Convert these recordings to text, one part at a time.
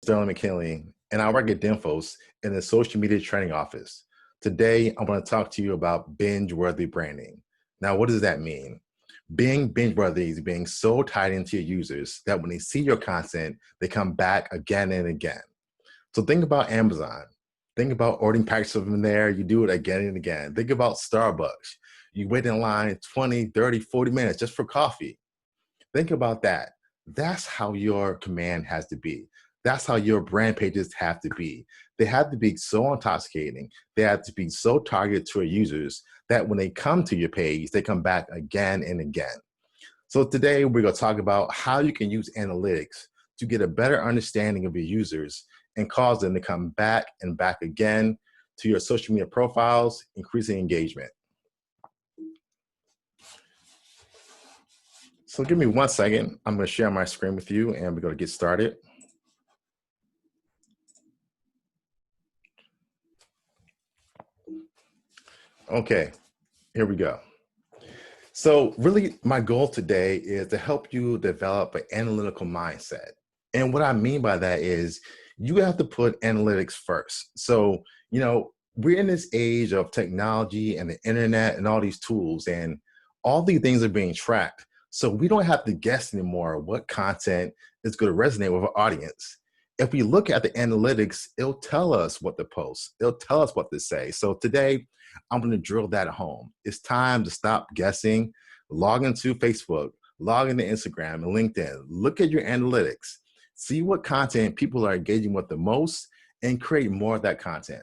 Sterling McKinley, and I work at Dinfos in the social media training office. Today, I want to talk to you about binge-worthy branding. Now, what does that mean? Being binge-worthy is being so tied into your users that when they see your content, they come back again and again. So think about Amazon. Think about ordering packages from there. You do it again and again. Think about Starbucks. You wait in line 20, 30, 40 minutes just for coffee. Think about that. That's how your command has to be. That's how your brand pages have to be. They have to be so intoxicating. They have to be so targeted to your users that when they come to your page, they come back again and again. So today we're going to talk about how you can use analytics to get a better understanding of your users and cause them to come back and back again to your social media profiles, increasing engagement. So give me 1 second. I'm going to share my screen with you and we're going to get started. Okay, here we go. So really my goal today is to help you develop an analytical mindset. And what I mean by that is you have to put analytics first. So, we're in this age of technology and the internet and all these tools, and all these things are being tracked. So we don't have to guess anymore what content is going to resonate with our audience. If we look at the analytics, it'll tell us what to post. It'll tell us what to say. So today, I'm going to drill that at home. It's time to stop guessing, log into Facebook, log into Instagram and LinkedIn. Look at your analytics. See what content people are engaging with the most and create more of that content.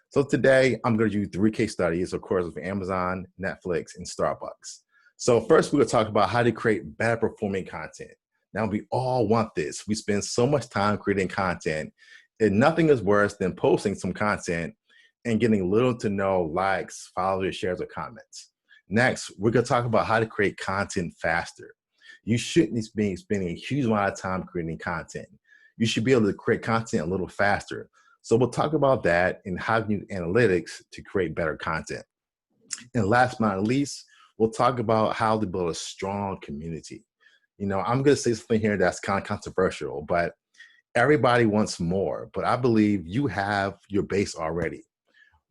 So today, I'm going to use 3 case studies, of course, of Amazon, Netflix, and Starbucks. So first, we're going to talk about how to create better performing content. Now, we all want this. We spend so much time creating content, and nothing is worse than posting some content and getting little to no likes, followers, shares, or comments. Next, we're going to talk about how to create content faster. You shouldn't be spending a huge amount of time creating content. You should be able to create content a little faster. So we'll talk about that and how to use analytics to create better content. And last but not least, we'll talk about how to build a strong community. I'm going to say something here that's kind of controversial, but everybody wants more. But I believe you have your base already.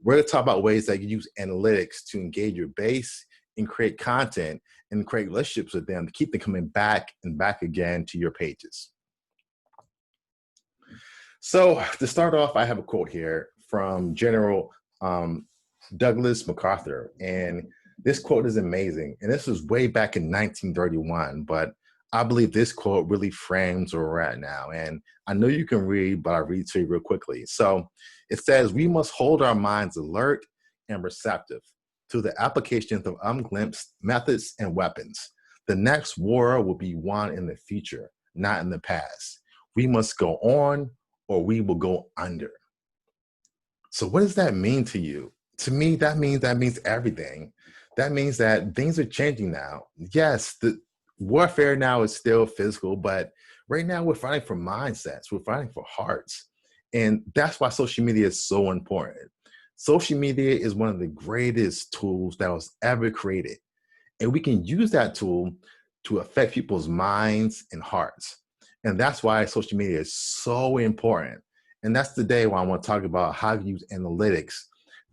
We're going to talk about ways that you use analytics to engage your base and create content and create relationships with them to keep them coming back and back again to your pages. So to start off, I have a quote here from General Douglas MacArthur. And this quote is amazing. And this was way back in 1931, but I believe this quote really frames where we're at now. And I know you can read, but I'll read to you real quickly. So it says, we must hold our minds alert and receptive to the applications of unglimpsed methods and weapons. The next war will be won in the future, not in the past. We must go on or we will go under. So what does that mean to you? To me, that means everything. That means that things are changing now. Yes, the warfare now is still physical, but right now we're fighting for mindsets. We're fighting for hearts. And that's why social media is so important. Social media is one of the greatest tools that was ever created. And we can use that tool to affect people's minds and hearts. And that's why social media is so important. And that's the day where I want to talk about how to use analytics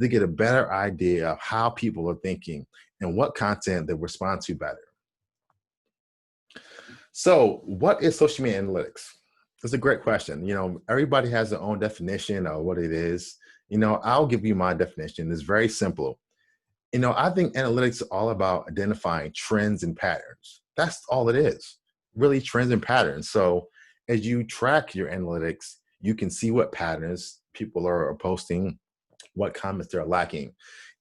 to get a better idea of how people are thinking and what content they respond to better. So what is social media analytics? That's a great question. Everybody has their own definition of what it is. I'll give you my definition. It's very simple. I think analytics is all about identifying trends and patterns. That's all it is, really, trends and patterns. So as you track your analytics, you can see what patterns people are posting, what comments they're lacking.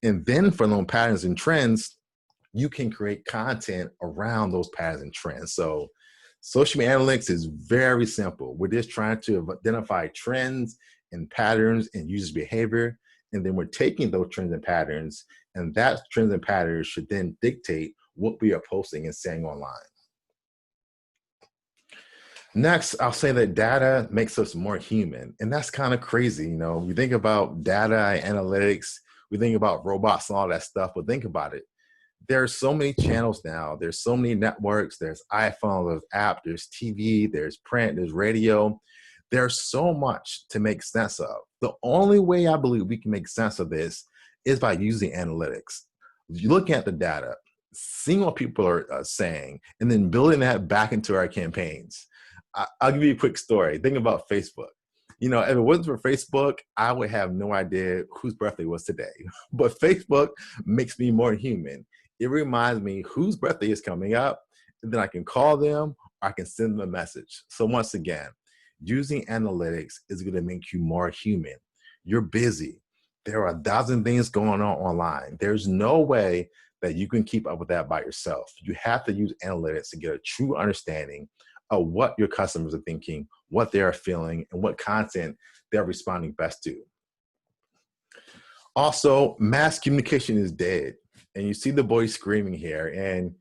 And then for those patterns and trends, you can create content around those patterns and trends. So social media analytics is very simple. We're just trying to identify trends and patterns and user behavior. And then we're taking those trends and patterns, and that trends and patterns should then dictate what we are posting and saying online. Next, I'll say that data makes us more human. And that's kind of crazy. We think about data, analytics, we think about robots and all that stuff, but think about it. There's so many channels now. There's so many networks. There's iPhone, there's app, there's TV, there's print, there's radio. There's so much to make sense of. The only way I believe we can make sense of this is by using analytics. You look at the data, seeing what people are saying, and then building that back into our campaigns. I'll give you a quick story. Think about Facebook. If it wasn't for Facebook, I would have no idea whose birthday was today. But Facebook makes me more human. It reminds me whose birthday is coming up, and then I can call them or I can send them a message. So once again, using analytics is going to make you more human. You're busy. There are a dozen things going on online. There's no way that you can keep up with that by yourself. You have to use analytics to get a true understanding of what your customers are thinking, what they're feeling, and what content they're responding best to. Also, mass communication is dead. And you see the boy screaming here, and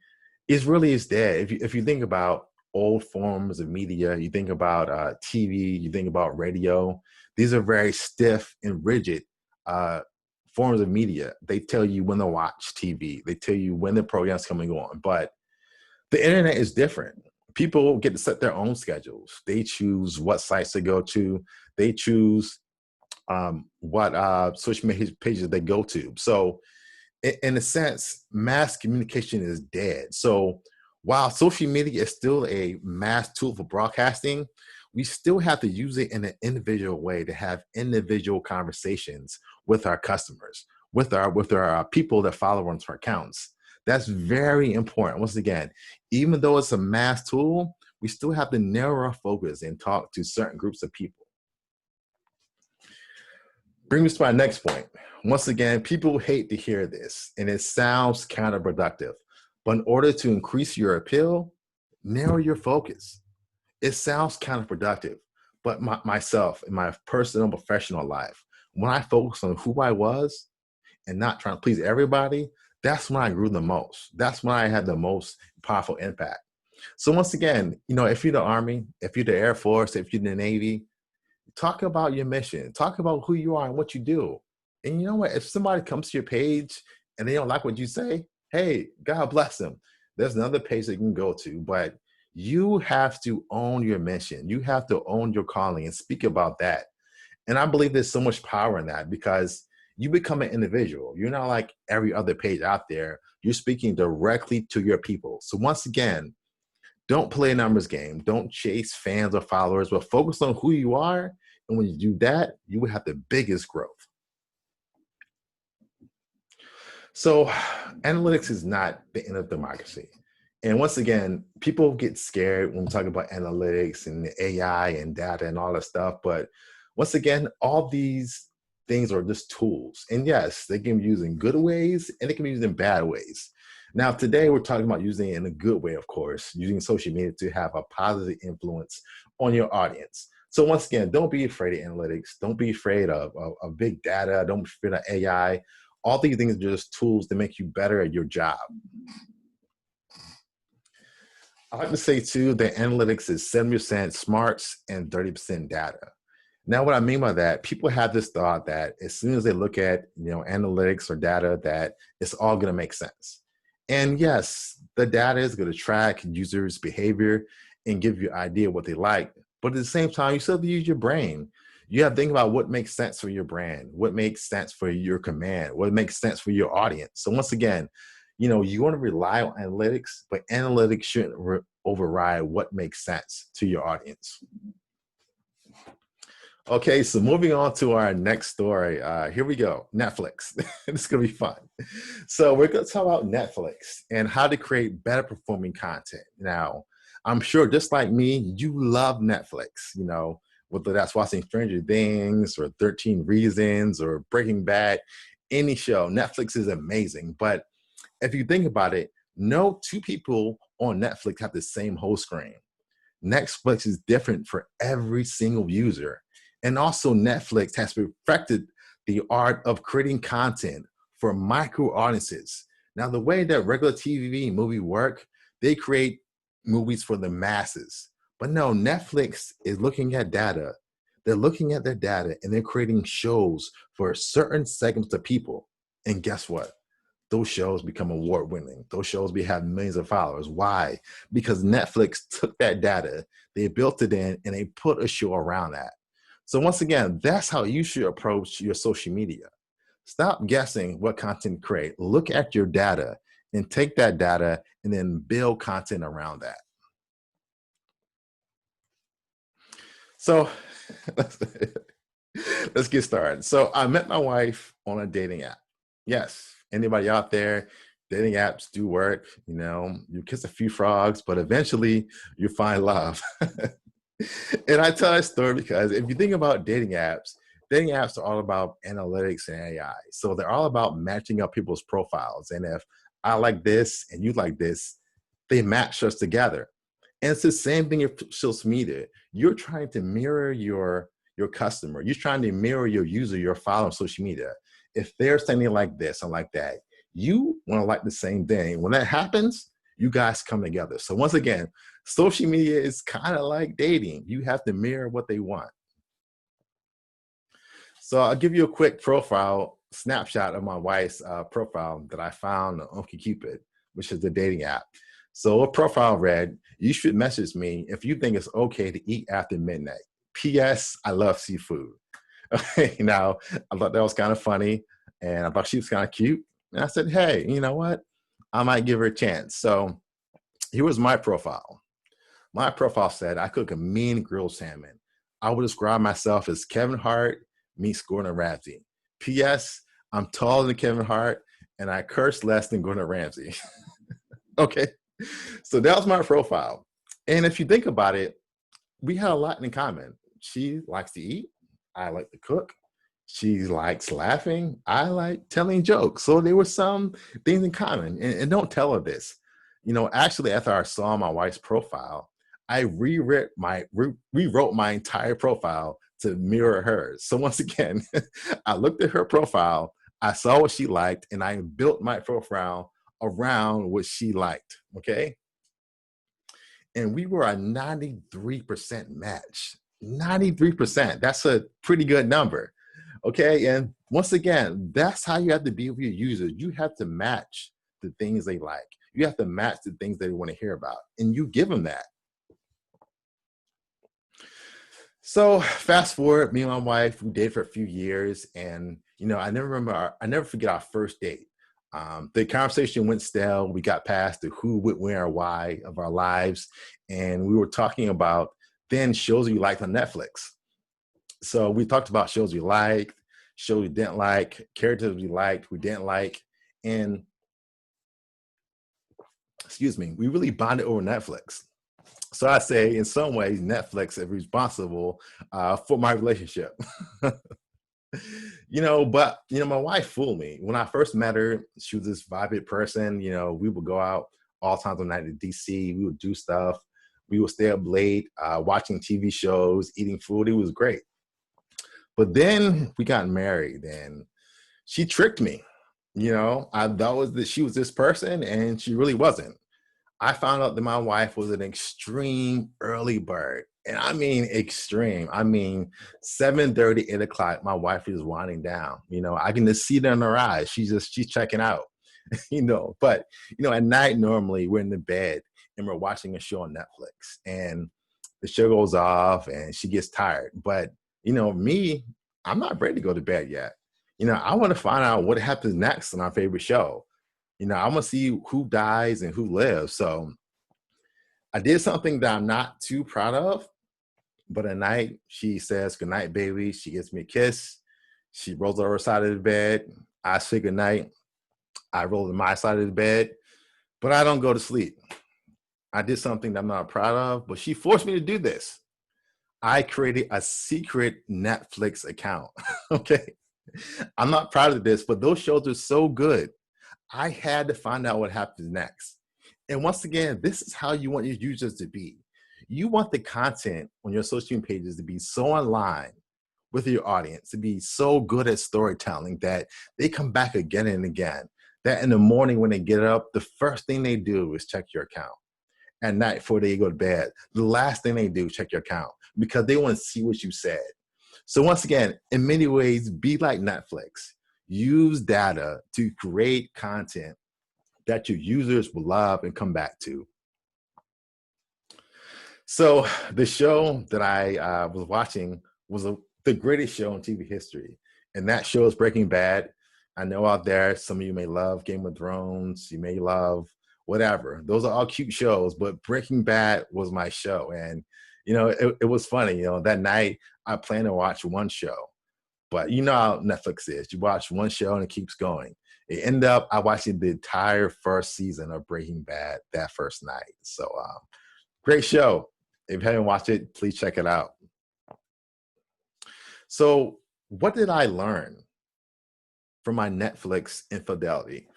it really is dead. If you think about old forms of media, you think about TV, you think about radio, these are very stiff and rigid forms of media. They tell you when to watch TV. They tell you when the program's coming on. But the internet is different. People get to set their own schedules. They choose what sites to go to. They choose what social media pages they go to. So in a sense, mass communication is dead. So while social media is still a mass tool for broadcasting, we still have to use it in an individual way to have individual conversations with our customers, with our people that follow onto our accounts. That's very important. Once again, even though it's a mass tool, we still have to narrow our focus and talk to certain groups of people. Bring me to my next point. Once again, people hate to hear this, and it sounds counterproductive. But in order to increase your appeal, narrow your focus. It sounds counterproductive, but myself, in my personal professional life, when I focused on who I was and not trying to please everybody, that's when I grew the most. That's when I had the most powerful impact. So once again, if you're the Army, if you're the Air Force, if you're the Navy, talk about your mission. Talk about who you are and what you do. And you know what? If somebody comes to your page and they don't like what you say, hey, God bless them. There's another page they can go to. But you have to own your mission. You have to own your calling and speak about that. And I believe there's so much power in that because you become an individual. You're not like every other page out there. You're speaking directly to your people. So once again, don't play a numbers game. Don't chase fans or followers, but focus on who you are. And when you do that, you will have the biggest growth. So analytics is not the end of democracy. And once again, people get scared when we talk about analytics and AI and data and all that stuff. But once again, all these things are just tools. And yes, they can be used in good ways and they can be used in bad ways. Now, today we're talking about using it in a good way, of course, using social media to have a positive influence on your audience. So once again, don't be afraid of analytics. Don't be afraid of big data. Don't be afraid of AI. All these things are just tools to make you better at your job. I like to say too that analytics is 70% smarts and 30% data. Now, what I mean by that, people have this thought that as soon as they look at analytics or data, that it's all going to make sense. And yes, the data is going to track users' behavior and give you an idea what they like. But at the same time, you still have to use your brain. You have to think about what makes sense for your brand, what makes sense for your command, what makes sense for your audience. So once again, you want to rely on analytics, but analytics shouldn't override what makes sense to your audience. Okay, so moving on to our next story. Here we go, Netflix. It's going to be fun. So we're going to talk about Netflix and how to create better performing content. Now, I'm sure just like me, you love Netflix, whether that's watching Stranger Things or 13 Reasons or Breaking Bad, any show. Netflix is amazing. But if you think about it, no two people on Netflix have the same whole screen. Netflix is different for every single user. And also Netflix has perfected the art of creating content for micro audiences. Now, the way that regular TV and movie work, they create movies for the masses. But no, Netflix is looking at data. They're looking at their data and they're creating shows for certain segments of people. And guess what? those shows become award winning. Those shows have millions of followers. Why? Because Netflix took that data, they built it in, and they put a show around that. So once again, that's how you should approach your social media. Stop guessing what content to create. Look at your data and take that data and then build content around that. So let's get started. So I met my wife on a dating app. Yes, anybody out there, dating apps do work. You know, you kiss a few frogs, but eventually you find love. And I tell that story because if you think about dating apps are all about analytics and AI. So they're all about matching up people's profiles. And if I like this and you like this, they match us together. And it's the same thing in social media. You're trying to mirror your customer. You're trying to mirror your user, your follower on social media. If they're saying like this and like that, you want to like the same thing. When that happens, you guys come together. So once again, social media is kind of like dating. You have to mirror what they want. So I'll give you a quick profile snapshot of my wife's profile that I found on OkCupid, which is the dating app. So a profile read, you should message me if you think it's okay to eat after midnight. P.S. I love seafood. Okay, now I thought that was kind of funny and I thought she was kind of cute. And I said, hey, you know what? I might give her a chance. So here was my profile. My profile said I cook a mean grilled salmon. I would describe myself as Kevin Hart meets Gordon Ramsay. P.S. I'm taller than Kevin Hart and I curse less than Gordon Ramsay. Okay, so that was my profile. And if you think about it, we had a lot in common. She likes to eat. I like to cook. She likes laughing. I like telling jokes. So there were some things in common. And don't tell her this. You know, actually, after I saw my wife's profile, I rewrote my entire profile to mirror hers. So once again, I looked at her profile, I saw what she liked, and I built my profile around what she liked. Okay. And we were a 93% match. 93%. That's a pretty good number. Okay. And once again, that's how you have to be with your users. You have to match the things they like. You have to match the things they want to hear about. And you give them that. So fast forward, me and my wife, we dated for a few years. And, you know, I never forget our first date. The conversation went stale. We got past the who, what, where, or why of our lives. And we were talking about then shows you liked on Netflix. So we talked about shows we liked, shows we didn't like, characters we didn't like. And excuse me, we really bonded over Netflix. So I say in some ways, Netflix is responsible for my relationship. But my wife fooled me. When I first met her, she was this vibrant person. You know, we would go out all times of night to DC. We would do stuff. We would stay up late, watching TV shows, eating food. It was great. But then we got married and she tricked me. I thought that she was this person and she really wasn't. I found out that my wife was an extreme early bird. And I mean extreme. I mean 7:30, 8 o'clock, my wife is winding down. I can just see it in her eyes. She's checking out. But at night normally we're in the bed and we're watching a show on Netflix and the show goes off and she gets tired. But me, I'm not ready to go to bed yet. I want to find out what happens next in our favorite show. I want to see who dies and who lives. So I did something that I'm not too proud of, but at night she says, "Good night, baby." She gives me a kiss. She rolls over her side of the bed. I say good night. I roll to my side of the bed, but I don't go to sleep. I did something that I'm not proud of, but she forced me to do this. I created a secret Netflix account. Okay. I'm not proud of this, but those shows are so good. I had to find out what happens next. And once again, this is how you want your users to be. You want the content on your social media pages to be so online with your audience, to be so good at storytelling that they come back again and again. That in the morning when they get up, the first thing they do is check your account. At night before they go to bed, the last thing they do is check your account because they want to see what you said. So once again, in many ways, be like Netflix. use data to create content that your users will love and come back to. So the show that I was watching was the greatest show in TV history, and that show is Breaking Bad. I know out there some of you may love Game of Thrones, you may love whatever. Those are all cute shows, but Breaking Bad was my show, and it was funny. That night I planned to watch one show, but you know how Netflix is. You watch one show and it keeps going. It ended up I watching the entire first season of Breaking Bad that first night. So great show. If you haven't watched it, please check it out. So, what did I learn from my Netflix infidelity?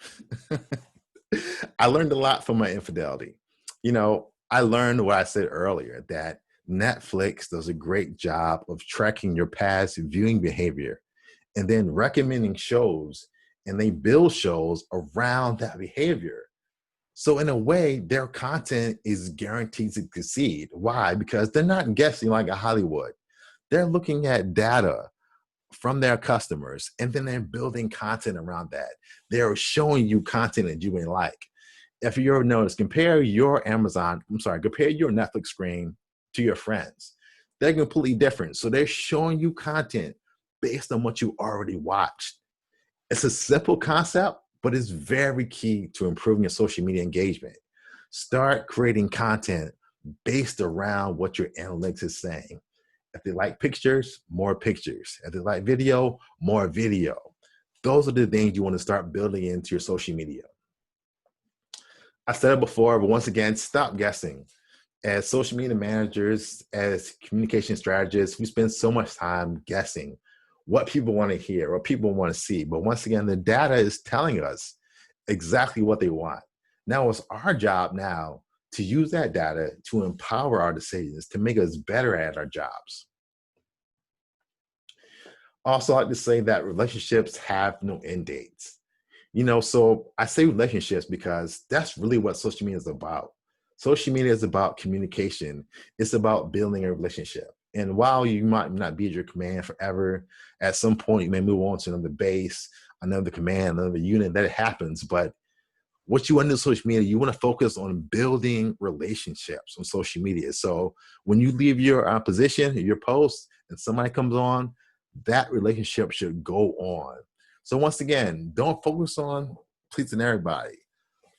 I learned a lot from my infidelity. I learned what I said earlier, that Netflix does a great job of tracking your past viewing behavior and then recommending shows, and they build shows around that behavior. So in a way, their content is guaranteed to succeed. Why? Because they're not guessing like a Hollywood. They're looking at data from their customers, and then they're building content around that. They're showing you content that you may like. If you ever notice, compare your Netflix screen to your friends. They're completely different. So they're showing you content based on what you already watched. It's a simple concept, but it's very key to improving your social media engagement. Start creating content based around what your analytics is saying. If they like pictures, more pictures. If they like video, more video. Those are the things you want to start building into your social media. I said it before, but once again, stop guessing. As social media managers, as communication strategists, we spend so much time guessing what people want to hear, what people want to see. But once again, the data is telling us exactly what they want. Now it's our job now to use that data to empower our decisions, to make us better at our jobs. Also, I like to say that relationships have no end dates. So I say relationships because that's really what social media is about. Social media is about communication. It's about building a relationship. And while you might not be at your command forever, at some point you may move on to another base, another command, another unit. That happens. But what you want to do social media, you want to focus on building relationships on social media. So when you leave your position, your post, and somebody comes on, that relationship should go on. So once again, don't focus on pleasing everybody.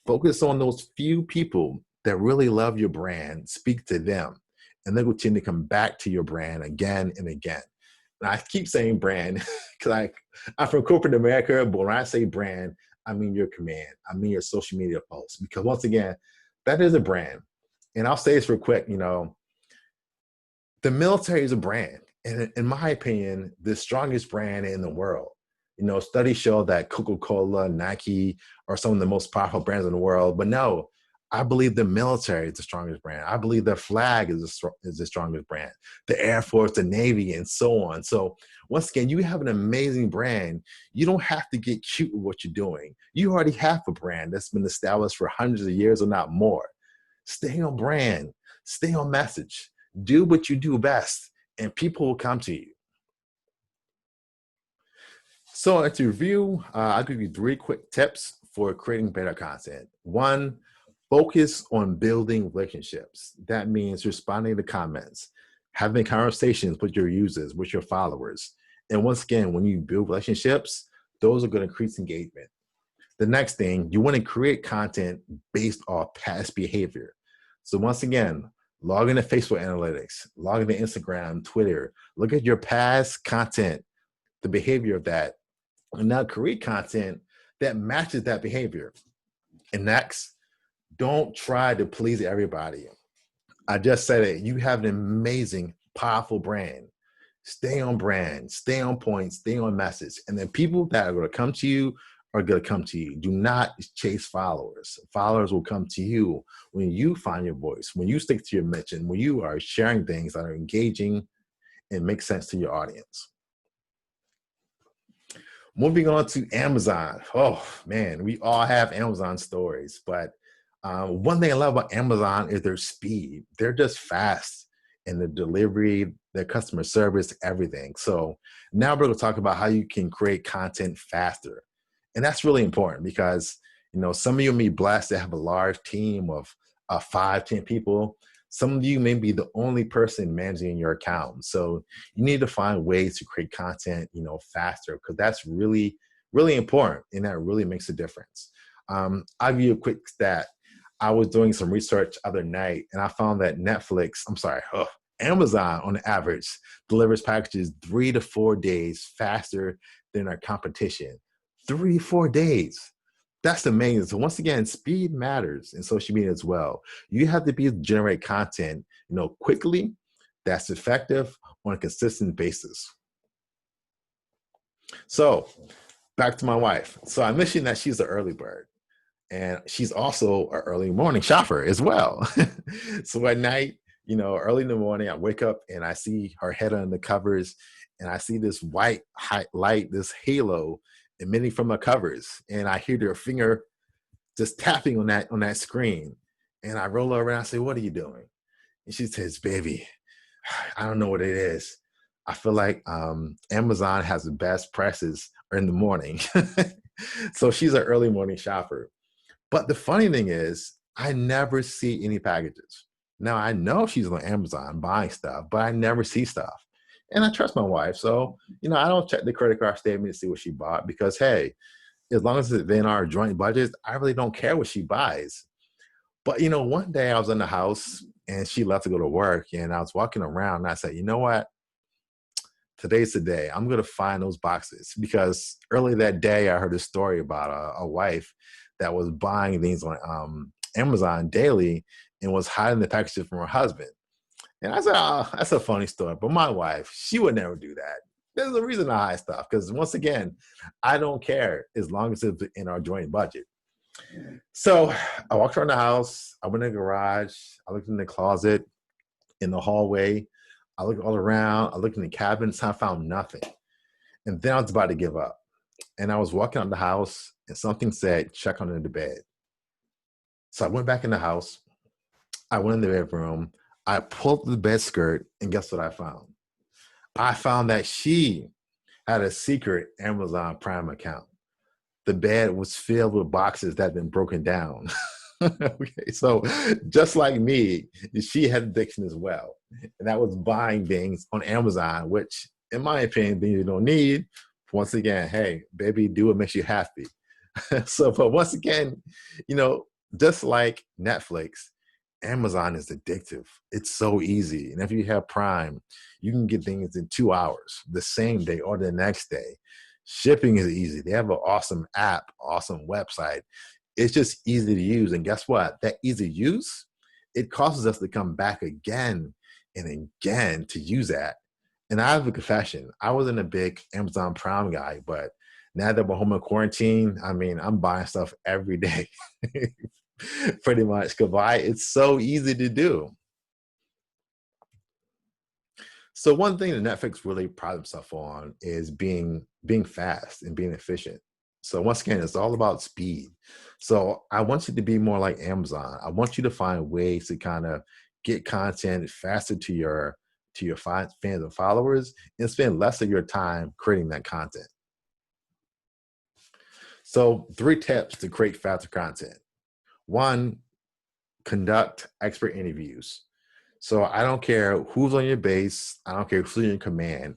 Focus on those few people that really love your brand. Speak to them, and they will tend to come back to your brand again and again. And I keep saying brand because I'm from corporate America, but when I say brand, I mean your command. I mean your social media posts. Because once again, that is a brand. And I'll say this real quick, the military is a brand. And in my opinion, the strongest brand in the world. Studies show that Coca-Cola, Nike are some of the most powerful brands in the world. But no, I believe the military is the strongest brand. I believe the flag is the strongest brand. The Air Force, the Navy, and so on. So once again, you have an amazing brand. You don't have to get cute with what you're doing. You already have a brand that's been established for hundreds of years or not more. Stay on brand. Stay on message. Do what you do best, and people will come to you. So to review, I'll give you 3 quick tips for creating better content. 1, focus on building relationships. That means responding to comments, having conversations with your users, with your followers. And once again, when you build relationships, those are going to increase engagement. The next thing, you want to create content based off past behavior. So once again, log into Facebook analytics, log into Instagram, Twitter, look at your past content, the behavior of that, and now create content that matches that behavior. And next, don't try to please everybody. I just said it. You have an amazing, powerful brand. Stay on brand, stay on point, stay on message. And then people that are going to come to you are going to come to you. Do not chase followers. Followers will come to you when you find your voice, when you stick to your mission, when you are sharing things that are engaging and make sense to your audience. Moving on to Amazon. Oh, man, we all have Amazon stories. But one thing I love about Amazon is their speed. They're just fast in the delivery. their customer service, everything. So now we're going to talk about how you can create content faster. And that's really important because, some of you may be blessed to have a large team of 5, 10 people. Some of you may be the only person managing your account. So you need to find ways to create content, faster, because that's really, really important. And that really makes a difference. I'll give you a quick stat. I was doing some research other night and I found that Amazon on average delivers packages 3 to 4 days faster than our competition. 3 to 4 days. That's amazing. So once again, speed matters in social media as well. You have to be able to generate content, quickly, that's effective on a consistent basis. So back to my wife. So I mentioned that she's an early bird. And she's also an early morning shopper as well. So at night, early in the morning, I wake up and I see her head on the covers and I see this white light, this halo emitting from the covers. And I hear her finger just tapping on that screen. And I roll over and I say, "What are you doing?" And she says, "Baby, I don't know what it is. I feel like Amazon has the best prices in the morning." So she's an early morning shopper. But the funny thing is, I never see any packages. Now, I know she's on Amazon buying stuff, but I never see stuff. And I trust my wife. So, I don't check the credit card statement to see what she bought because, hey, as long as it's in our joint budgets, I really don't care what she buys. But, one day I was in the house and she left to go to work and I was walking around and I said, "You know what? Today's the day. I'm going to find those boxes," because early that day, I heard a story about a wife that was buying things on Amazon daily and was hiding the packages from her husband. And I said, "Oh, that's a funny story." But my wife, she would never do that. There's a reason to hide stuff because, once again, I don't care as long as it's in our joint budget. So I walked around the house. I went in the garage. I looked in the closet, in the hallway. I looked all around. I looked in the cabinets. I found nothing. And then I was about to give up. And I was walking out the house and something said, "Check under the bed." So I went back in the house. I went in the bedroom. I pulled the bed skirt and guess what I found? I found that she had a secret Amazon Prime account. The bed was filled with boxes that had been broken down. Okay, so just like me, she had addiction as well. And that was buying things on Amazon, which, in my opinion, things you don't need. Once again, hey, baby, do what makes you happy. So, but once again, you know, just like Netflix, Amazon is addictive. It's so easy. And if you have Prime, you can get things in 2 hours, the same day or the next day. Shipping is easy. They have an awesome app, awesome website. It's just easy to use. And guess what? That easy use, it causes us to come back again and again to use that. And I have a confession. I wasn't a big Amazon Prime guy, but now that we're home in quarantine, I mean, I'm buying stuff every day. Pretty much. Goodbye. It's so easy to do. So one thing that Netflix really prides itself on is being fast and being efficient. So once again, it's all about speed. So I want you to be more like Amazon. I want you to find ways to kind of get content faster to your fans and followers and spend less of your time creating that content. So 3 tips to create faster content. One, conduct expert interviews. So I don't care who's on your base. I don't care who's in your command.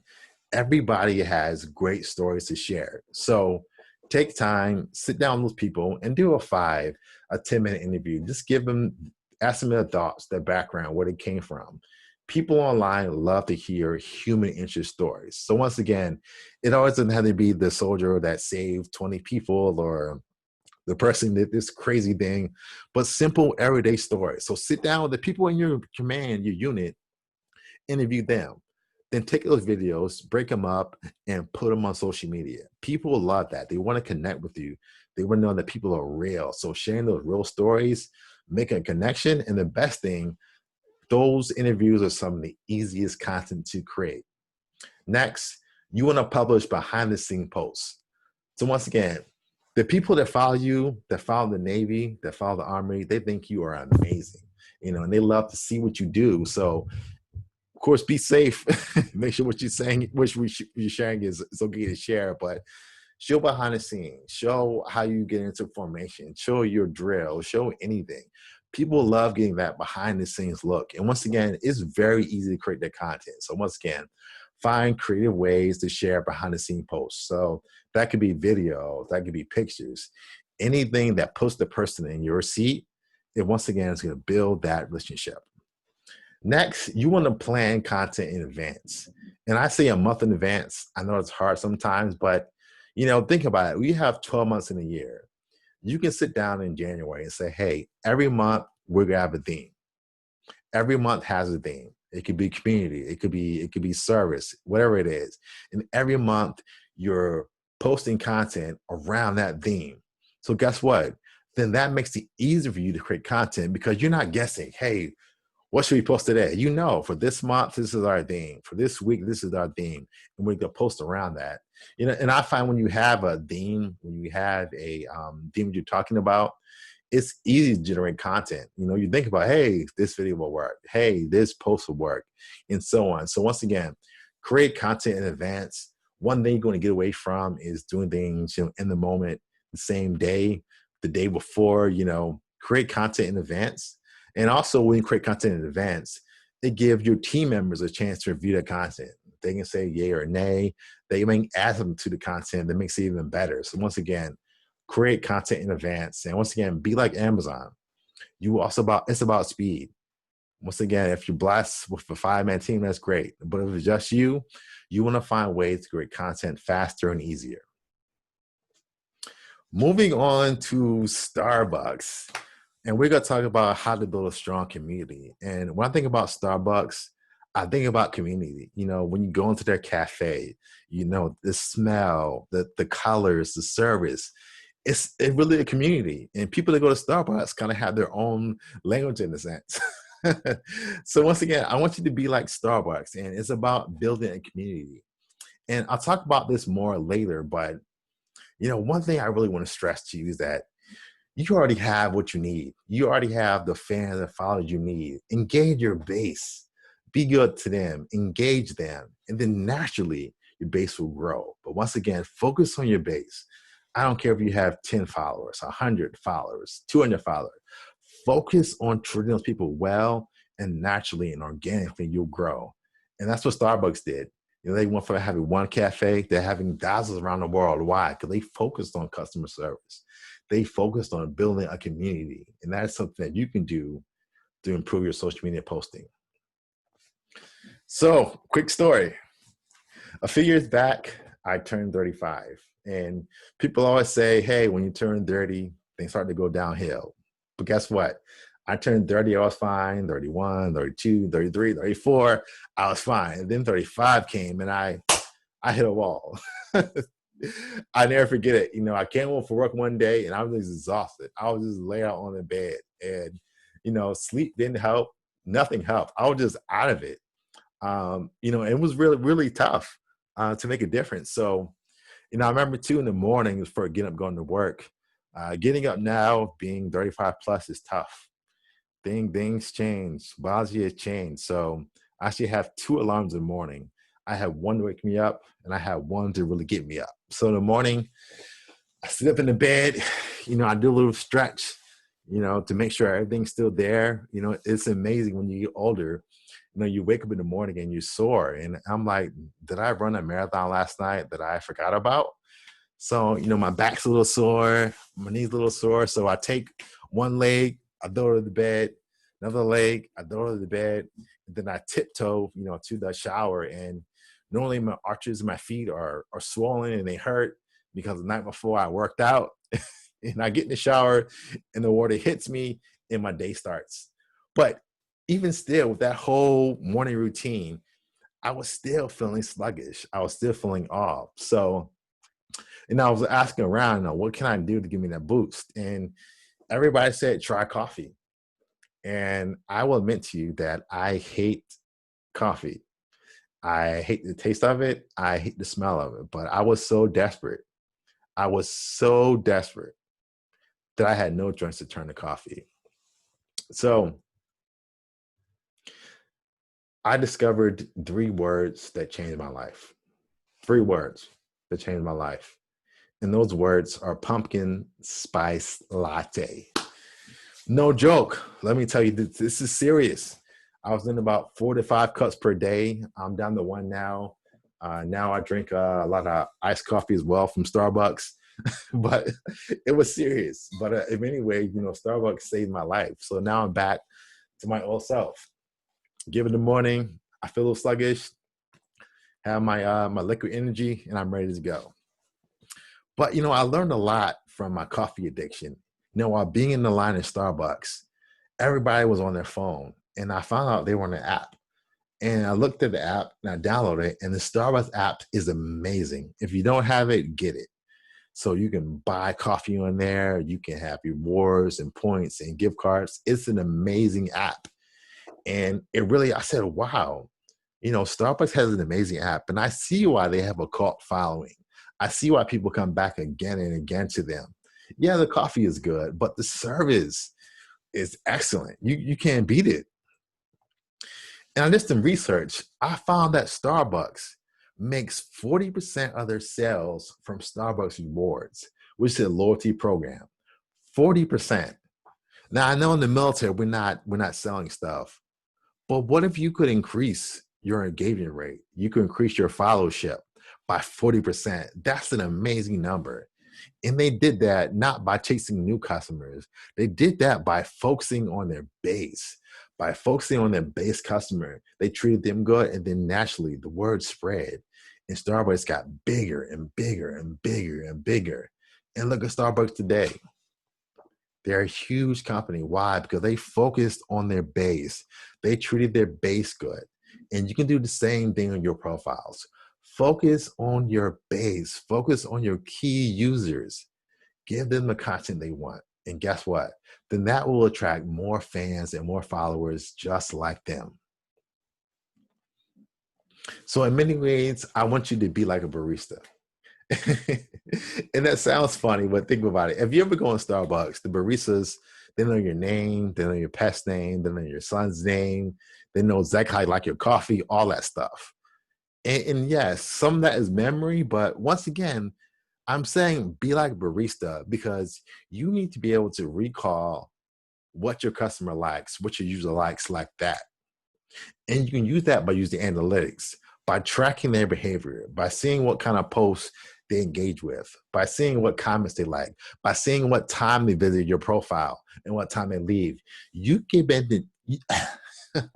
Everybody has great stories to share. So take time, sit down with those people and do a 10-minute interview. Just ask them their thoughts, their background, where they came from. People online love to hear human interest stories. So once again, it always doesn't have to be the soldier that saved 20 people or the person did this crazy thing, but simple everyday stories. So sit down with the people in your command, your unit, interview them. Then take those videos, break them up, and put them on social media. People love that. They want to connect with you. They want to know that people are real. So sharing those real stories, making a connection, and the best thing, those interviews are some of the easiest content to create. Next, you want to publish behind the scene posts. So once again, the people that follow you, that follow the Navy, that follow the Army, they think you are amazing, and they love to see what you do. So course, be safe. Make sure what you're saying, you're sharing is okay to share, but show behind the scenes, show how you get into formation, show your drill, show anything. People love getting that behind the scenes look. And once again, it's very easy to create that content. So once again, find creative ways to share behind the scene posts. So that could be videos, that could be pictures, anything that puts the person in your seat. And once again, it's going to build that relationship. Next, you want to plan content in advance. And I say a month in advance. I know it's hard sometimes, but think about it. We have 12 months in a year. You can sit down in January and say, hey, every month we're gonna have a theme. Every month has a theme. It could be community, it could be service, whatever it is. And every month you're posting content around that theme. So guess what? Then that makes it easier for you to create content because you're not guessing, hey, what should we post today? For this month, this is our theme. For this week, this is our theme. And we're going to post around that. And I find when you have a theme, when you have a theme you're talking about, it's easy to generate content. You think about, hey, this video will work. Hey, this post will work, and so on. So once again, create content in advance. One thing you're going to get away from is doing things, in the moment, the same day, the day before, create content in advance. And also when you create content in advance, it gives your team members a chance to review the content. They can say yay or nay. They may add them to the content that makes it even better. So once again, create content in advance. And once again, be like Amazon. It's about speed. Once again, if you're blessed with a 5-man team, that's great. But if it's just you want to find ways to create content faster and easier. Moving on to Starbucks. And we're going to talk about how to build a strong community. And when I think about Starbucks, I think about community. When you go into their cafe, the smell, the colors, the service, it's really a community. And people that go to Starbucks kind of have their own language in a sense. So once again, I want you to be like Starbucks, and it's about building a community. And I'll talk about this more later, but one thing I really want to stress to you is that you already have what you need. You already have the fans and followers you need. Engage your base. Be good to them. Engage them. And then naturally, your base will grow. But once again, focus on your base. I don't care if you have 10 followers, 100 followers, 200 followers. Focus on treating those people well, and naturally and organically, you'll grow. And that's what Starbucks did. They went from having one cafe to having thousands around the world. Why? Because they focused on customer service. They focused on building a community. And that is something that you can do to improve your social media posting. So, quick story. A few years back, I turned 35. And people always say, hey, when you turn 30, things start to go downhill. But guess what? I turned 30, I was fine. 31, 32, 33, 34, I was fine. And then 35 came and I hit a wall. I never forget it. I came home for work one day and I was exhausted. I was just laid out on the bed and, sleep didn't help. Nothing helped. I was just out of it. It was really, really tough to make a difference. So, I remember too in the morning before getting up, going to work, getting up now, being 35 plus is tough. Things change. Biology has changed. So I actually have 2 alarms in the morning. I have one to wake me up and I have one to really get me up. So in the morning, I sit up in the bed, I do a little stretch, to make sure everything's still there. It's amazing when you get older, you wake up in the morning and you're sore. And I'm like, did I run a marathon last night that I forgot about? So, my back's a little sore, my knee's a little sore. So I take one leg, I throw it to the bed, another leg, I throw it to the bed, and then I tiptoe, to the shower. And normally my arches of my feet are swollen and they hurt because the night before I worked out. And I get in the shower and the water hits me and my day starts. But even still, with that whole morning routine, I was still feeling sluggish. I was still feeling off. So, I was asking around, what can I do to give me that boost? And everybody said, try coffee. And I will admit to you that I hate coffee. I hate the taste of it. I hate the smell of it. But I was so desperate. I was so desperate that I had no choice to turn to coffee. So I discovered 3 words that changed my life. 3 words that changed my life. And those words are pumpkin spice latte. No joke. Let me tell you, this is serious. I was in about 4 to 5 cups per day. I'm down to one now. Now I drink a lot of iced coffee as well from Starbucks, but it was serious. But in many ways, Starbucks saved my life. So now I'm back to my old self. Give it the morning. I feel a little sluggish. Have my liquid energy, and I'm ready to go. But I learned a lot from my coffee addiction. While being in the line at Starbucks, everybody was on their phone, and I found out they were on the app. And I looked at the app and I downloaded it, and the Starbucks app is amazing. If you don't have it, get it. So you can buy coffee on there. You can have rewards and points and gift cards. It's an amazing app. And I said, wow, Starbucks has an amazing app, and I see why they have a cult following. I see why people come back again and again to them. Yeah, the coffee is good, but the service is excellent. You can't beat it. And I did some research. I found that Starbucks makes 40% of their sales from Starbucks rewards, which is a loyalty program. 40%. Now I know in the military we're not selling stuff, but what if you could increase your engagement rate? You could increase your followership by 40%. That's an amazing number. And they did that not by chasing new customers. They did that by focusing on their base. By focusing on their base customer, they treated them good, and then naturally the word spread. And Starbucks got bigger and bigger and bigger and bigger. And look at Starbucks today. They're a huge company. Why? Because they focused on their base. They treated their base good. And you can do the same thing on your profiles. Focus on your base. Focus on your key users. Give them the content they want. And guess what? Then that will attract more fans and more followers just like them. So in many ways, I want you to be like a barista. And that sounds funny, but think about it. If you ever go in Starbucks, the baristas, they know your name, they know your pet's name, they know your son's name, they know exactly how you like your coffee, all that stuff. And yes, some of that is memory, but once again, I'm saying be like a barista because you need to be able to recall what your customer likes, what your user likes like that. And you can use that by using analytics, by tracking their behavior, by seeing what kind of posts they engage with, by seeing what comments they like, by seeing what time they visit your profile and what time they leave. You can begin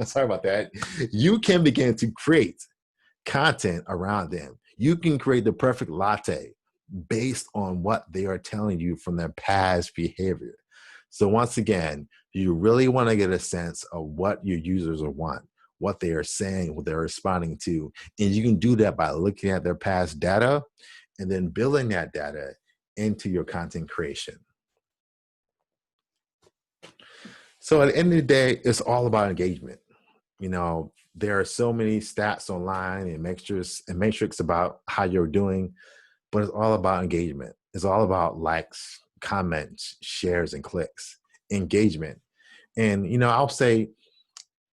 sorry about that. You can begin to create content around them. You can create the perfect latte based on what they are telling you from their past behavior. So once again, you really want to get a sense of what your users want, what they are saying, what they're responding to. And you can do that by looking at their past data and then building that data into your content creation. So at the end of the day, it's all about engagement. There are so many stats online and metrics about how you're doing, but it's all about engagement. It's all about likes, comments, shares, and clicks. Engagement. And I'll say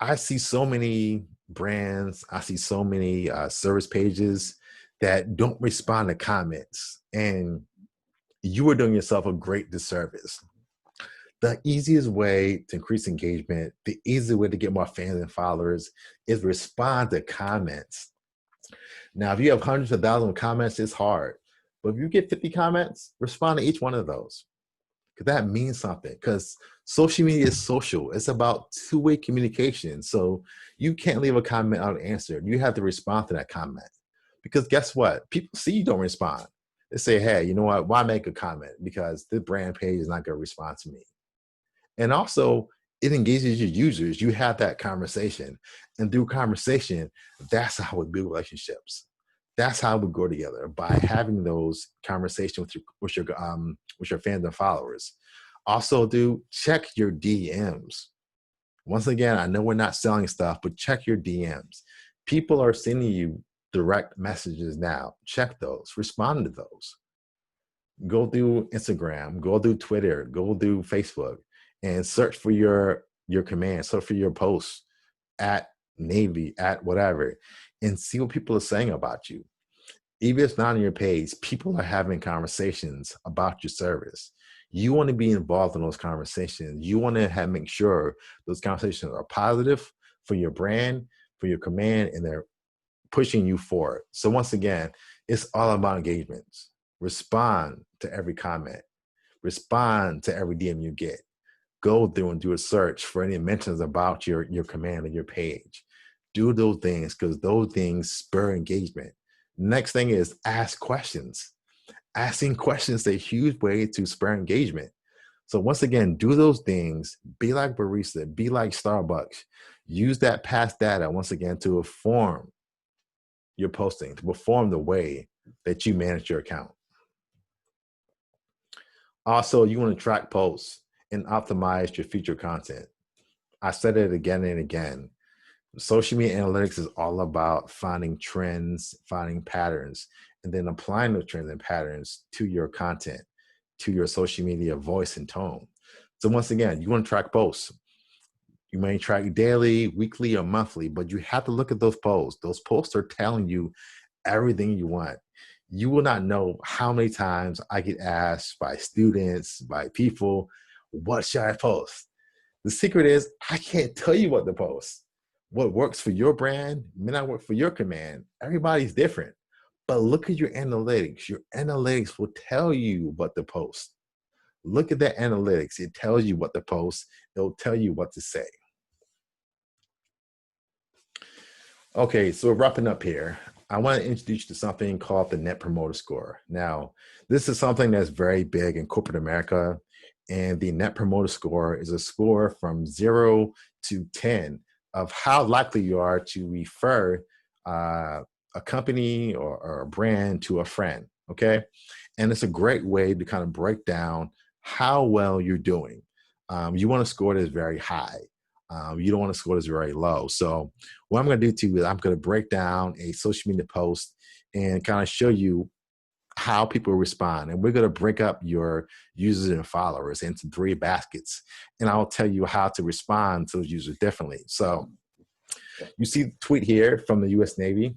I see so many brands, I see so many service pages that don't respond to comments, and you are doing yourself a great disservice. The easiest way to increase engagement, the easiest way to get more fans and followers is respond to comments. Now, if you have hundreds of thousands of comments, it's hard. But if you get 50 comments, respond to each one of those. Because that means something. Because social media is social. It's about two-way communication. So you can't leave a comment unanswered. You have to respond to that comment. Because guess what? People see you don't respond. They say, hey, you know what? Why make a comment? Because the brand page is not going to respond to me. And also, it engages your users. You have that conversation. And through conversation, that's how we build relationships. That's how we grow together, by having those conversations with your fans and followers. Also, do check your DMs. Once again, I know we're not selling stuff, but check your DMs. People are sending you direct messages now. Check those. Respond to those. Go through Instagram. Go through Twitter. Go through Facebook, and search for your command. Search for your posts at Navy, at whatever, and see what people are saying about you. Even if it's not on your page, people are having conversations about your service. You want to be involved in those conversations. You want to make sure those conversations are positive for your brand, for your command, and they're pushing you forward. So once again, it's all about engagements. Respond to every comment. Respond to every DM you get. Go through and do a search for any mentions about your command or your page. Do those things because those things spur engagement. Next thing is ask questions. Asking questions is a huge way to spur engagement. So once again, do those things. Be like barista. Be like Starbucks. Use that past data once again to inform your posting, to perform the way that you manage your account. Also, you want to track posts and optimize your feature content. I said it again and again. Social media analytics is all about finding trends, finding patterns, and then applying those trends and patterns to your content, to your social media voice and tone. So once again, you want to track posts. You may track daily, weekly, or monthly, but you have to look at those posts. Those posts are telling you everything you want. You will not know how many times I get asked by students, by people, what should I post? The secret is I can't tell you what to post. What works for your brand may not work for your command. Everybody's different. But look at your analytics. Your analytics will tell you what to post. Look at that analytics. It tells you what to post. It'll tell you what to say. Okay, so we're wrapping up here. I want to introduce you to something called the Net Promoter Score. Now, this is something that's very big in corporate America, and the Net Promoter Score is a score from 0 to 10 of how likely you are to refer a company or a brand to a friend, okay? And it's a great way to kind of break down how well you're doing. You want to score that's very high. You don't want to score that's very low. So what I'm going to do too is I'm going to break down a social media post and kind of show you how people respond. And we're going to break up your users and followers into 3 baskets. And I'll tell you how to respond to those users differently. So you see the tweet here from the US Navy.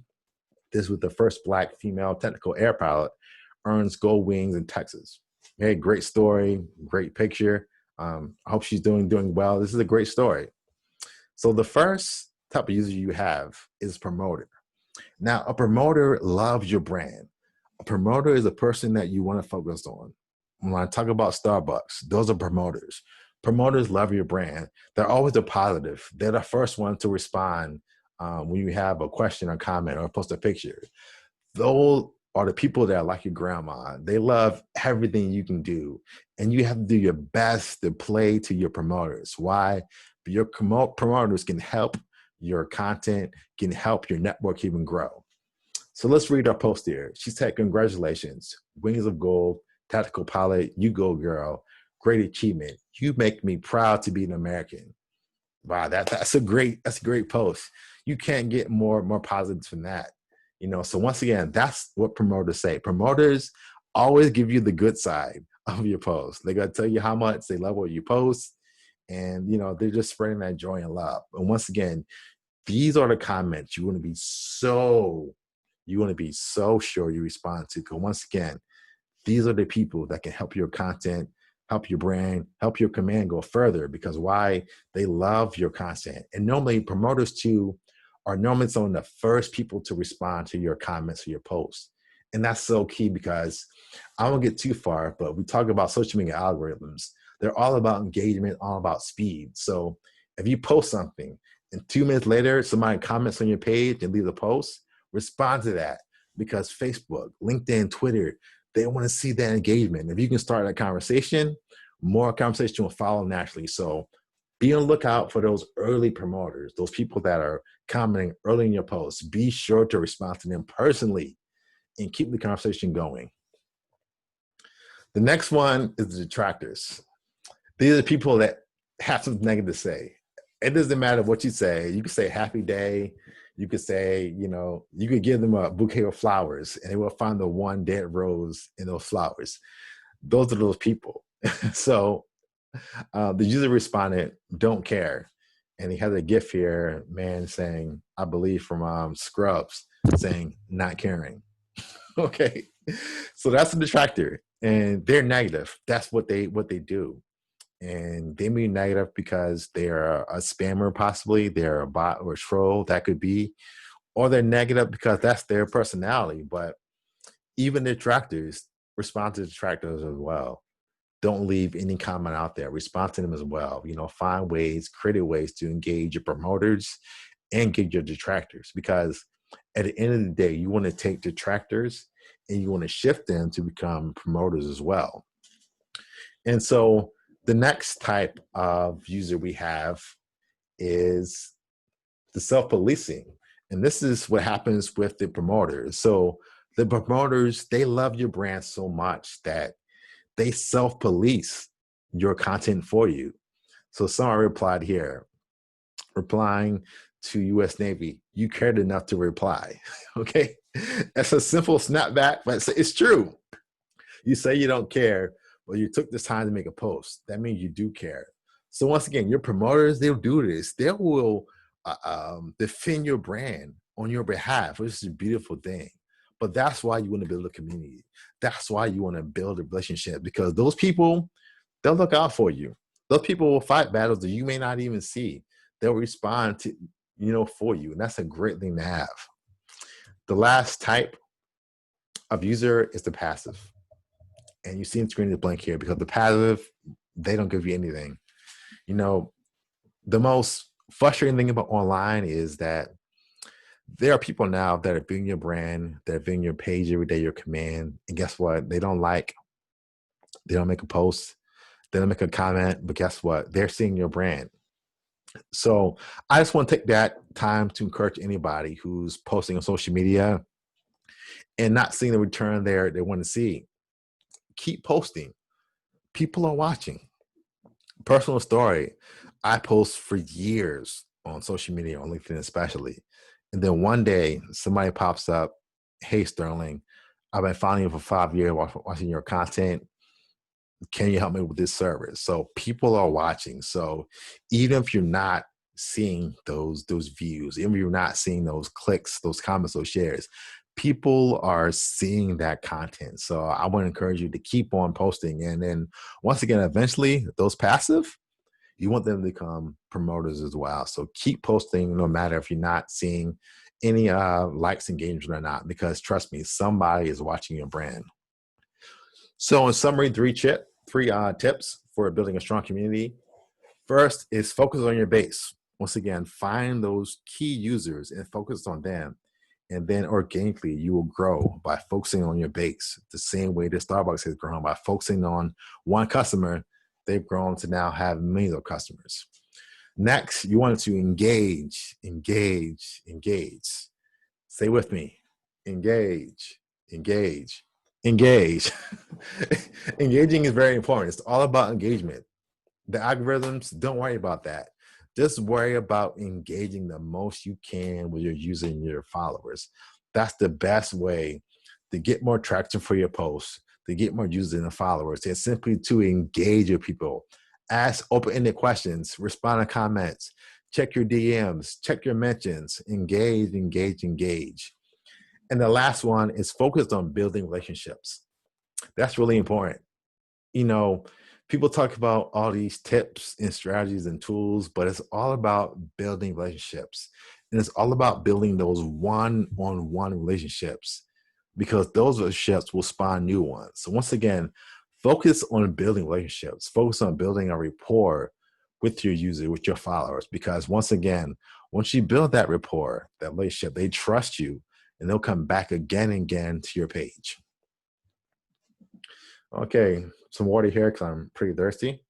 This was the first Black female technical air pilot, earns gold wings in Texas. Hey, great story, great picture. I hope she's doing well. This is a great story. So the first type of user you have is promoter. Now, a promoter loves your brand. A promoter is a person that you want to focus on. When I talk about Starbucks, those are promoters. Promoters love your brand. They're always a positive. They're the first one to respond when you have a question or comment or post a picture. Those are the people that are like your grandma. They love everything you can do. And you have to do your best to play to your promoters. Why? Your promoters can help your content, can help your network even grow. So let's read our post here. She said, "Congratulations, wings of gold, tactical pilot, you go girl, great achievement. You make me proud to be an American." Wow, that's a great post. You can't get more positives than that. So once again, that's what promoters say. Promoters always give you the good side of your post. They're gonna tell you how much they love what you post, and they're just spreading that joy and love. And once again, these are the comments you want to be so sure you respond to. Because once again, these are the people that can help your content, help your brand, help your command go further. Because why? They love your content. And normally promoters too are normally some of the first people to respond to your comments or your posts. And that's so key because I won't get too far, but we talk about social media algorithms. They're all about engagement, all about speed. So if you post something and 2 minutes later, somebody comments on your page and leaves a post, respond to that, because Facebook, LinkedIn, Twitter, they want to see that engagement. If you can start that conversation, more conversation will follow naturally. So be on the lookout for those early promoters, those people that are commenting early in your posts. Be sure to respond to them personally and keep the conversation going. The next one is the detractors. These are the people that have something negative to say. It doesn't matter what you say. You can say happy day. You could say, you could give them a bouquet of flowers and they will find the one dead rose in those flowers. Those are those people. So the user respondent don't care. And he has a GIF here, man saying, I believe from Scrubs, saying not caring. Okay. So that's a detractor and they're negative. That's what they do. And they may be negative because they're a spammer, possibly they're a bot or a troll, that could be, or they're negative because that's their personality. But even detractors respond to detractors as well. Don't leave any comment out there. Respond to them as well. Find ways, creative ways to engage your promoters and engage your detractors. Because at the end of the day, you want to take detractors and you want to shift them to become promoters as well. And so the next type of user we have is the self-policing. And this is what happens with the promoters. So the promoters, they love your brand so much that they self-police your content for you. So someone replied here, replying to US Navy, you cared enough to reply. Okay. That's a simple snapback, but it's true. You say you don't care, but you took this time to make a post. That means you do care. So once again, your promoters, they'll do this. They will defend your brand on your behalf, which is a beautiful thing. But that's why you want to build a community. That's why you want to build a relationship, because those people, they'll look out for you. Those people will fight battles that you may not even see. They'll respond to, for you. And that's a great thing to have. The last type of user is the passive. And you see the screen is blank here because the passive, they don't give you anything. The most frustrating thing about online is that there are people now that are viewing your brand, that are viewing your page every day, your command, and guess what? They don't make a post, they don't make a comment, but guess what? They're seeing your brand. So I just want to take that time to encourage anybody who's posting on social media and not seeing the return they want to see. Keep posting. People are watching. Personal story, I post for years on social media, on LinkedIn especially. And then one day somebody pops up, hey, Sterling, I've been following you for 5 years, watching your content. Can you help me with this service? So people are watching. So even if you're not seeing those views, even if you're not seeing those clicks, those comments, those shares, people are seeing that content. So I want to encourage you to keep on posting. And then once again, eventually those passive, you want them to become promoters as well. So keep posting no matter if you're not seeing any likes, engagement or not, because trust me, somebody is watching your brand. So in summary, three tips for building a strong community. First is focus on your base. Once again, find those key users and focus on them. And then organically, you will grow by focusing on your base. The same way that Starbucks has grown by focusing on one customer, they've grown to now have millions of customers. Next, you want to engage. Say with me, engage. Engaging is very important. It's all about engagement. The algorithms, don't worry about that. Just worry about engaging the most you can with your user and your followers. That's the best way to get more traction for your posts, to get more users and followers. It's simply to engage with people. Ask open-ended questions, respond to comments, check your DMs, check your mentions, engage. And the last one is focused on building relationships. That's really important. People talk about all these tips and strategies and tools, but it's all about building relationships. And it's all about building those one-on-one relationships, because those relationships will spawn new ones. So once again, focus on building relationships. Focus on building a rapport with your user, with your followers, because once again, once you build that rapport, that relationship, they trust you and they'll come back again and again to your page. Okay, some water here because I'm pretty thirsty.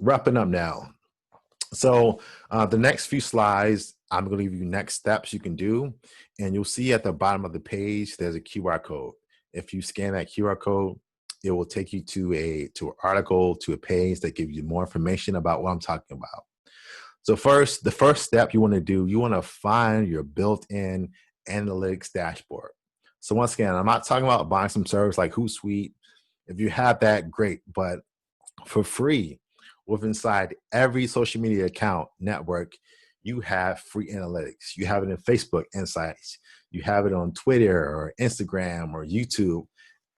Wrapping up now. So the next few slides, I'm going to give you next steps you can do. And you'll see at the bottom of the page, there's a QR code. If you scan that QR code, it will take you to an article, to a page that gives you more information about what I'm talking about. So first, the first step you want to do, you want to find your built-in analytics dashboard. So once again, I'm not talking about buying some service like Hootsuite. If you have that, great. But for free, with inside every social media account network, you have free analytics. You have it in Facebook Insights. You have it on Twitter or Instagram or YouTube.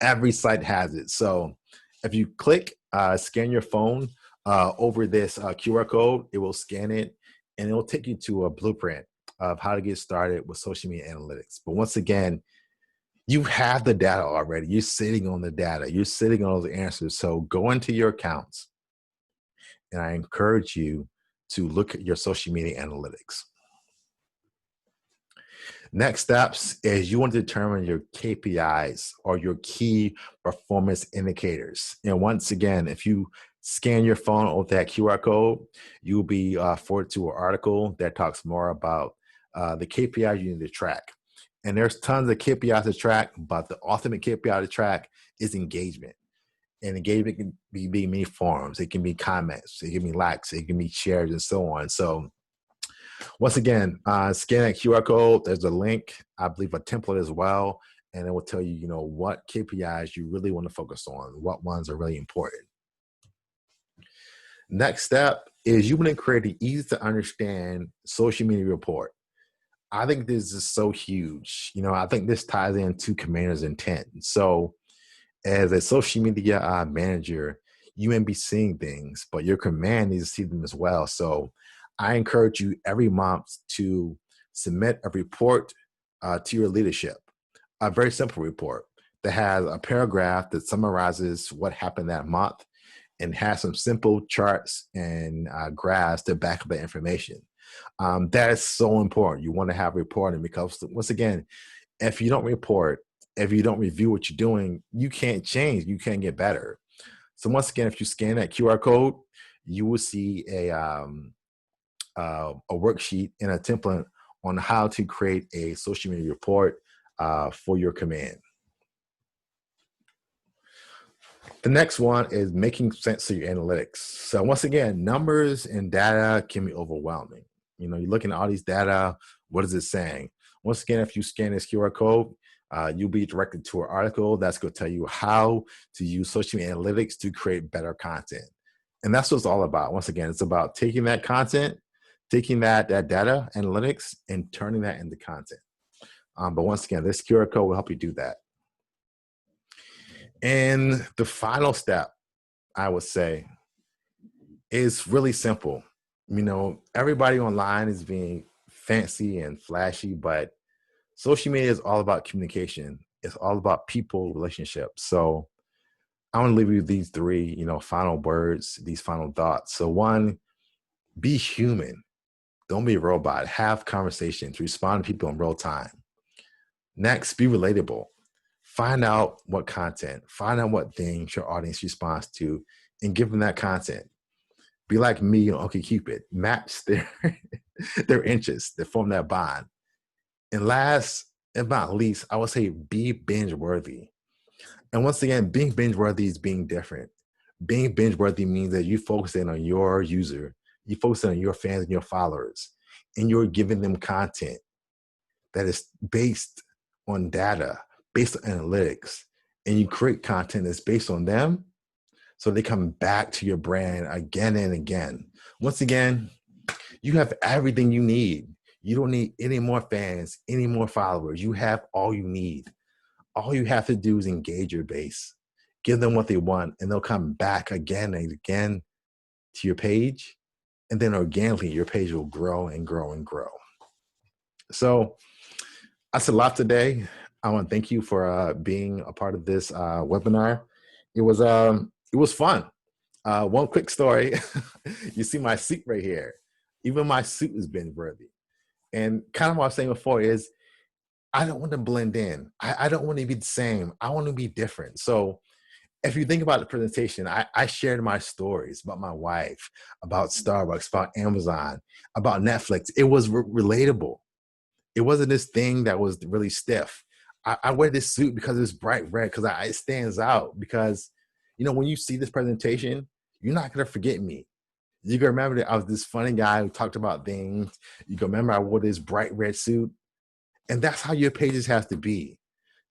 Every site has it. So if you click, scan your phone over this QR code, it will scan it and it will take you to a blueprint of how to get started with social media analytics. But once again, you have the data already. You're sitting on the data. You're sitting on all the answers. So go into your accounts and I encourage you to look at your social media analytics. Next steps is you want to determine your KPIs or your key performance indicators. And once again, if you scan your phone with that QR code, you'll be forwarded to an article that talks more about the KPIs you need to track. And there's tons of KPIs to track, but the ultimate KPI to track is engagement. And engagement can be many forms. It can be comments, it can be likes, it can be shares, and so on. So once again, scan that QR code. There's a link, I believe a template as well, and it will tell you, what KPIs you really want to focus on, what ones are really important. Next step is you want to create an easy to understand social media report. I think this is so huge. I think this ties into commander's intent. So as a social media manager, you may be seeing things, but your command needs to see them as well. So I encourage you every month to submit a report to your leadership, a very simple report that has a paragraph that summarizes what happened that month and has some simple charts and graphs to back up the information. That is so important. You want to have reporting because, once again, if you don't report, if you don't review what you're doing, you can't change. You can't get better. So once again, if you scan that QR code, you will see a worksheet and a template on how to create a social media report for your command. The next one is making sense of your analytics. So once again, numbers and data can be overwhelming. You're looking at all these data. What is it saying? Once again, if you scan this QR code, you'll be directed to an article that's going to tell you how to use social media analytics to create better content. And that's what it's all about. Once again, it's about taking that content, taking that data analytics and turning that into content. But once again, this QR code will help you do that. And the final step, I would say, is really simple. Everybody online is being fancy and flashy, but social media is all about communication. It's all about people, relationships. So I want to leave you these three, final words, these final thoughts. So one, be human. Don't be a robot. Have conversations. Respond to people in real time. Next, be relatable. Find out what content, find out what things your audience responds to, and give them that content. Be like me on OkCupid. Match their interests, that form that bond. And last and not least, I would say be binge worthy. And once again, being binge worthy is being different. Being binge worthy means that you focus in on your user, you focus on your fans and your followers, and you're giving them content that is based on data, based on analytics, and you create content that's based on them so they come back to your brand again and again. Once again, you have everything you need. You don't need any more fans, any more followers. You have all you need. All you have to do is engage your base, give them what they want, and they'll come back again and again to your page. And then organically, your page will grow and grow and grow. So that's a lot today. I want to thank you for being a part of this webinar. It was fun. One quick story. You see my suit right here. Even my suit is binge worthy. And kind of what I was saying before is I don't want to blend in. I don't want to be the same. I want to be different. So if you think about the presentation, I shared my stories about my wife, about Starbucks, about Amazon, about Netflix. It was relatable. It wasn't this thing that was really stiff. I wear this suit because it's bright red, because it stands out. Because, when you see this presentation, you're not going to forget me. You can remember that I was this funny guy who talked about things. You can remember I wore this bright red suit. And that's how your pages have to be.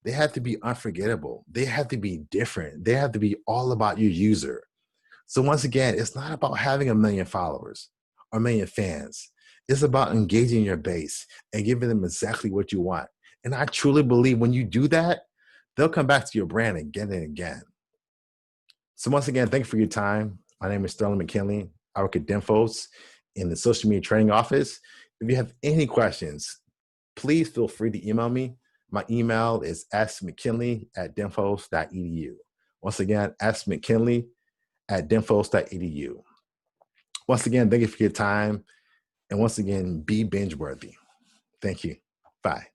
They have to be unforgettable. They have to be different. They have to be all about your user. So once again, it's not about having a million followers or a million fans. It's about engaging your base and giving them exactly what you want. And I truly believe when you do that, they'll come back to your brand again and again. So once again, thank you for your time. My name is Sterling McKinley. I work at Dinfos in the social media training office. If you have any questions, please feel free to email me. My email is smckinley@dinfos.edu. Once again, smckinley@dinfos.edu. Once again, thank you for your time. And once again, be binge worthy. Thank you. Bye.